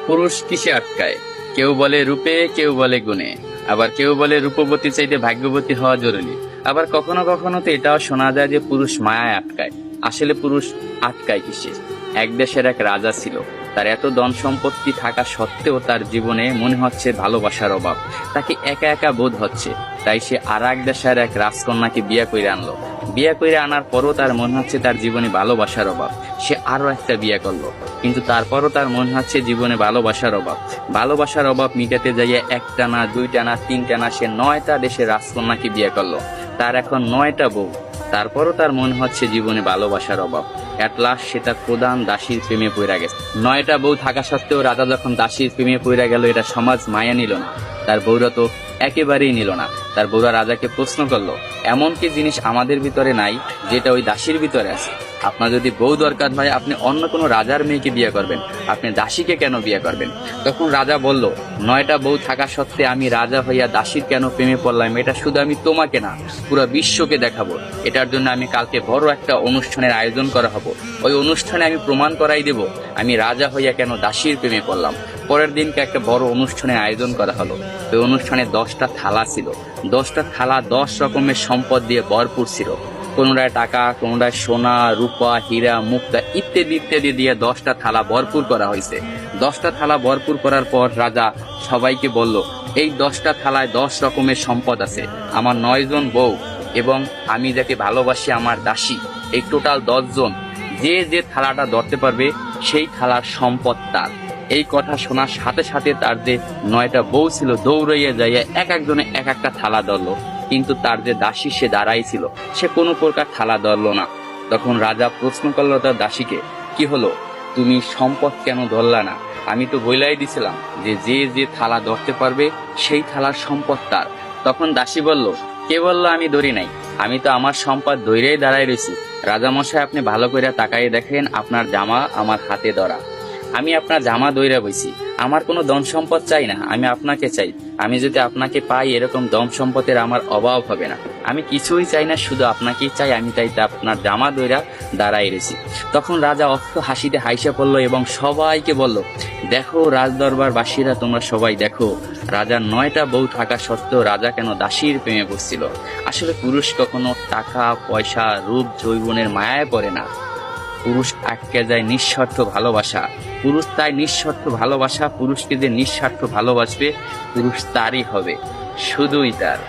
পুরুষ কিসে আটকায়? কেউ বলে রূপে, কেউ বলে গুণে, আবার কেউ বলে রূপবতী চাইতে ভাগ্যবতী হওয়া জরুরি। আবার কখনো কখনো তো এটাও শোনা যায় যে পুরুষ মায়ায় আটকায়। আসলে পুরুষ আটকায় কিসে? এক দেশের এক রাজা ছিল। তার এত ধন সম্পত্তি থাকা সত্ত্বেও তার জীবনে মনে হচ্ছে ভালোবাসার অভাব। তাকে একা একা বোধ হচ্ছে। তাই সে আর এক দেশের এক রাজকন্যাকে বিয়ে করে আনলো। বিয়ে করে আনার পরও তার মনে হচ্ছে তার জীবনে ভালোবাসার অভাব। সে আরো একটা বিয়ে করলো, কিন্তু তারপরও তার মনে হচ্ছে জীবনে ভালোবাসার অভাব। ভালোবাসার অভাব মিটাতে যাইয়া একটা না, দুইটা না, তিনটা না, সে 9টা দেশের রাজকন্যাকে বিয়ে করলো। তার এখন 9টা বউ। তারপরও তার মনে হচ্ছে জীবনে ভালোবাসার অভাব। এট লাস্ট সে তার প্রধান দাসীর প্রেমে পড়ে গেছে। 9টা বউ থাকা সত্ত্বেও রাজা যখন দাসীর প্রেমে পড়ে গেল, এটা সমাজ মায়া নিল না। তার বউরা তো একেবারেই নিল না। তার বউরা রাজাকে প্রশ্ন করলো, এমন কি জিনিস আমাদের ভিতরে নাই যেটা ওই দাসীর ভিতরে আছে? আপনার যদি বউ দরকার হয়, আপনি অন্য কোনো রাজার মেয়েকে বিয়ে করবেন, আপনি দাসীকে কেন বিয়ে করবেন? তখন রাজা বলল, 9টা বউ থাকা সত্ত্বে আমি রাজা হইয়া দাসীর কেন প্রেমে পড়লাম, এটা শুধু আমি তোমাকে না, পুরো বিশ্বকে দেখাবো। এটার জন্য আমি কালকে বড় একটা অনুষ্ঠানের আয়োজন করা হবো। ওই অনুষ্ঠানে আমি প্রমাণ করাই দেব আমি রাজা হইয়া কেন দাসীর প্রেমে পড়লাম। পরের দিনকে একটা বড় অনুষ্ঠানের আয়োজন করা হলো। ওই অনুষ্ঠানে 10টা থালা ছিল। 10টা থালা 10 রকমের সম্পদ দিয়ে ভরপুর ছিল। কোনোটায় টাকা, কোনোটায় সোনা, রূপা, হীরা, মুক্তা ইত্যাদি ইত্যাদি দিয়ে 10টা থালা ভরপুর করা হয়েছে। 10টা থালা ভরপুর করার পর রাজা সবাইকে বলল, এই 10টা থালায় 10 রকমের সম্পদ আছে। আমার 9 জন বউ এবং আমি যাকে ভালোবাসি আমার দাসী, এই টোটাল 10 জন, যে যে থালাটা ধরতে পারবে সেই থালার সম্পদ তার। এই কথা শোনার সাথে সাথে তার যে 9টা বউ ছিল দৌড়াইয়া যাইয়া এক একজনে এক একটা থালা ধরলো, কিন্তু তার যে দাসী সে দাঁড়াই ছিল, সে কোনো প্রকার থালা ধরলো না। তখন রাজা প্রশ্ন করলো তার দাসীকে, কি হলো, তুমি সম্পদ কেন ধরলা না? আমি তো বইলাই দিছিলাম যে যে যে থালা ধরতে পারবে সেই থালার সম্পদ তার। তখন দাসী বলল, কে বললো আমি ধরি নাই? আমি তো আমার সম্পদ ধইরেই দাঁড়াই রয়েছি। রাজামশাই, আপনি ভালো করে তাকাই দেখেন, আপনার জামা আমার হাতে ধরা। আমি আপনার জামা দইরা বইছি। আমার কোনো ধন সম্পদ চাই না, আমি আপনাকে চাই। আমি যদি আপনাকে পাই, এরকম ধন সম্পদের আমার অভাব হবে না। আমি কিছুই চাই না, শুধু আপনাকেই চাই। আমি তাই আপনার জামা দইরা দাঁড়াই রয়েছি। তখন রাজা অস্ত হাসিতে হাইসা পড়লো এবং সবাইকে বলল, দেখো রাজদরবার বাসীরা, তোমরা সবাই দেখো, রাজার 9টা বউ থাকা সত্ত্বেও রাজা কেন দাসীর প্রেমে পড়ছিল। আসলে পুরুষ কখনো টাকা, পয়সা, রূপ, যৌবনের মায়ায় পড়ে না। পুরুষ আটকে যায় নিঃস্বার্থ ভালোবাসা। পুরুষ তাই নিঃস্বার্থ ভালোবাসা। পুরুষকে যে নিঃস্বার্থ ভালোবাসবে, পুরুষ তারই হবে, শুধুই তার।